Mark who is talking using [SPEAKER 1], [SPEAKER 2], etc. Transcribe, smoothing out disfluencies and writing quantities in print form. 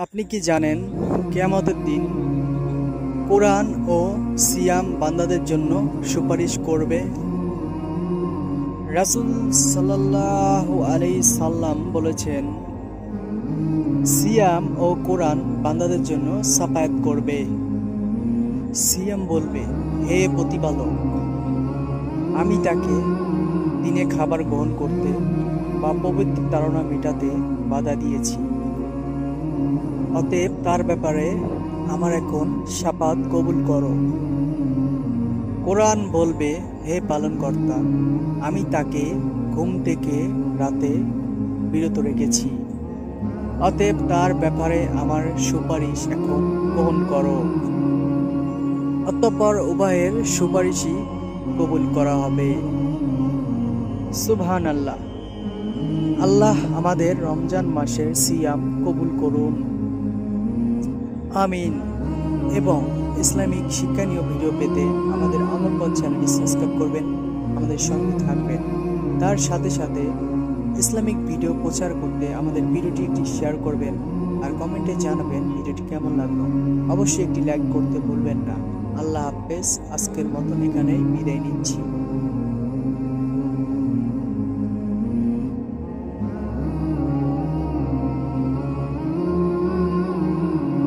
[SPEAKER 1] আপনি কি জানেন কিয়ামতের দিন কোরআন ও সিয়াম বান্দাদের জন্য সুপারিশ করবে? রাসূল সাল্লাল্লাহু আলাইহি সাল্লাম বলেছেন, সিয়াম ও কোরআন বান্দাদের জন্য সাফায়াত করবে। সিয়াম বলবে, হে প্রতিপালক, আমি তাকে দিনে খাবার গ্রহণ করতে বা পবিত্র তাড়না মেটাতে বাধা দিয়েছি, অতএব তার ব্যাপারে আমার এখন শাফাত কবুল করো। কোরআন বলবে, হে পালনকর্তা, আমি তাকে ঘুম থেকে রাতে বিরত রেখেছি, অতএব তার ব্যাপারে আমার সুপারিশ এখন গ্রহণ করো। অতঃপর উভয়ের সুপারিশই কবুল করা হবে। সুবহানাল্লাহ। আল্লাহ আমাদের রমজান মাসের সিয়াম কবুল করুন, আমিন। এবং ইসলামিক শিক্ষণীয় ভিডিও পেতে আমাদের আলোর পথ চ্যানেলটি সাবস্ক্রাইব করবেন, আমাদের সঙ্গে থাকবেন। তার সাথে সাথে ইসলামিক ভিডিও প্রচার করতে আমাদের ভিডিওটি একটি শেয়ার করবেন আর কমেন্টে জানাবেন ভিডিওটি কেমন লাগলো। অবশ্যই একটি লাইক করতে ভুলবেন না। আল্লাহ হাফেজ। আজকের মতন এখানেই বিদায় নিচ্ছি।